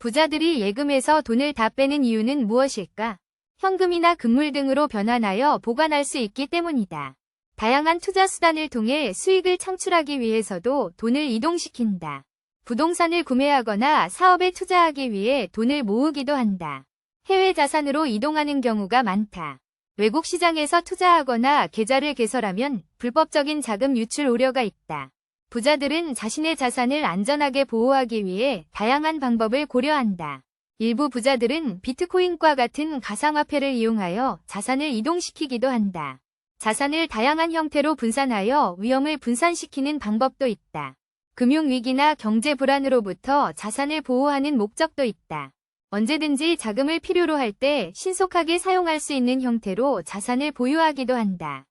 부자들이 예금에서 돈을 다 빼는 이유는 무엇일까? 현금이나 금물 등으로 변환하여 보관할 수 있기 때문이다. 다양한 투자 수단을 통해 수익을 창출하기 위해서도 돈을 이동시킨다. 부동산을 구매하거나 사업에 투자하기 위해 돈을 모으기도 한다. 해외 자산으로 이동하는 경우가 많다. 외국 시장에서 투자하거나 계좌를 개설하면 불법적인 자금 유출 우려가 있다. 부자들은 자신의 자산을 안전하게 보호하기 위해 다양한 방법을 고려한다. 일부 부자들은 비트코인과 같은 가상화폐를 이용하여 자산을 이동시키기도 한다. 자산을 다양한 형태로 분산하여 위험을 분산시키는 방법도 있다. 금융위기나 경제 불안으로부터 자산을 보호하는 목적도 있다. 언제든지 자금을 필요로 할 때 신속하게 사용할 수 있는 형태로 자산을 보유하기도 한다.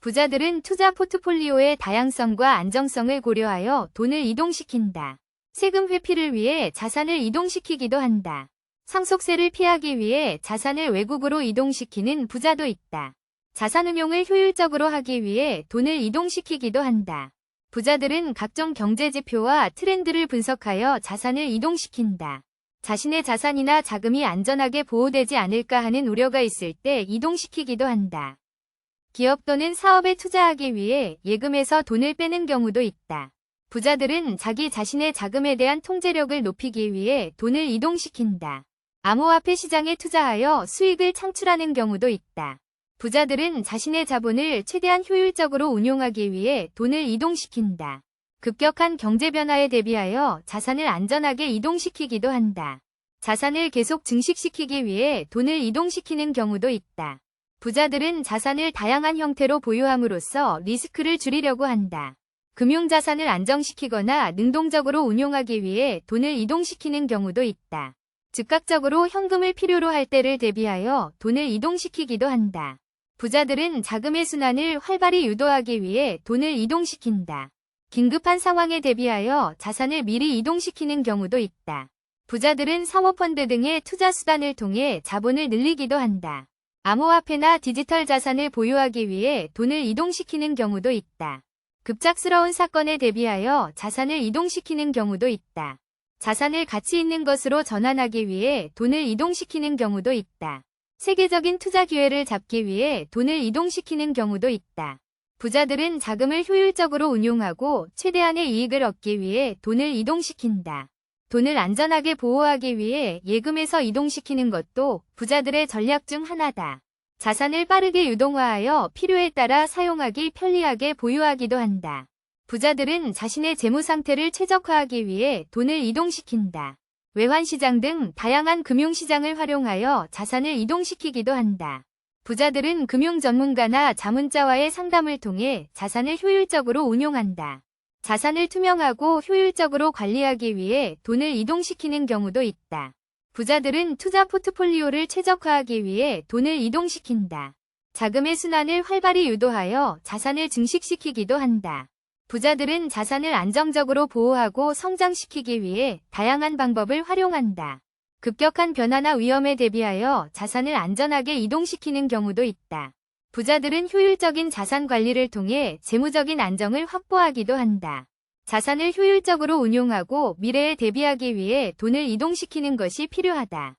부자들은 투자 포트폴리오의 다양성과 안정성을 고려하여 돈을 이동시킨다. 세금 회피를 위해 자산을 이동시키기도 한다. 상속세를 피하기 위해 자산을 외국으로 이동시키는 부자도 있다. 자산운용을 효율적으로 하기 위해 돈을 이동시키기도 한다. 부자들은 각종 경제지표와 트렌드를 분석하여 자산을 이동시킨다. 자신의 자산이나 자금이 안전하게 보호되지 않을까 하는 우려가 있을 때 이동시키기도 한다. 기업 또는 사업에 투자하기 위해 예금에서 돈을 빼는 경우도 있다. 부자들은 자기 자신의 자금에 대한 통제력을 높이기 위해 돈을 이동시킨다. 암호화폐 시장에 투자하여 수익을 창출하는 경우도 있다. 부자들은 자신의 자본을 최대한 효율적으로 운용하기 위해 돈을 이동시킨다. 급격한 경제 변화에 대비하여 자산을 안전하게 이동시키기도 한다. 자산을 계속 증식시키기 위해 돈을 이동시키는 경우도 있다. 부자들은 자산을 다양한 형태로 보유함으로써 리스크를 줄이려고 한다. 금융자산을 안정시키거나 능동적으로 운용하기 위해 돈을 이동시키는 경우도 있다. 즉각적으로 현금을 필요로 할 때를 대비하여 돈을 이동시키기도 한다. 부자들은 자금의 순환을 활발히 유도하기 위해 돈을 이동시킨다. 긴급한 상황에 대비하여 자산을 미리 이동시키는 경우도 있다. 부자들은 사모펀드 등의 투자 수단을 통해 자본을 늘리기도 한다. 암호화폐나 디지털 자산을 보유하기 위해 돈을 이동시키는 경우도 있다. 급작스러운 사건에 대비하여 자산을 이동시키는 경우도 있다. 자산을 가치 있는 것으로 전환하기 위해 돈을 이동시키는 경우도 있다. 세계적인 투자 기회를 잡기 위해 돈을 이동시키는 경우도 있다. 부자들은 자금을 효율적으로 운용하고 최대한의 이익을 얻기 위해 돈을 이동시킨다. 돈을 안전하게 보호하기 위해 예금에서 이동시키는 것도 부자들의 전략 중 하나다. 자산을 빠르게 유동화하여 필요에 따라 사용하기 편리하게 보유하기도 한다. 부자들은 자신의 재무 상태를 최적화하기 위해 돈을 이동시킨다. 외환시장 등 다양한 금융시장을 활용하여 자산을 이동시키기도 한다. 부자들은 금융 전문가나 자문자와의 상담을 통해 자산을 효율적으로 운용한다. 자산을 투명하고 효율적으로 관리하기 위해 돈을 이동시키는 경우도 있다. 부자들은 투자 포트폴리오를 최적화하기 위해 돈을 이동시킨다. 자금의 순환을 활발히 유도하여 자산을 증식시키기도 한다. 부자들은 자산을 안정적으로 보호하고 성장시키기 위해 다양한 방법을 활용한다. 급격한 변화나 위험에 대비하여 자산을 안전하게 이동시키는 경우도 있다. 부자들은 효율적인 자산 관리를 통해 재무적인 안정을 확보하기도 한다. 자산을 효율적으로 운용하고 미래에 대비하기 위해 돈을 이동시키는 것이 필요하다.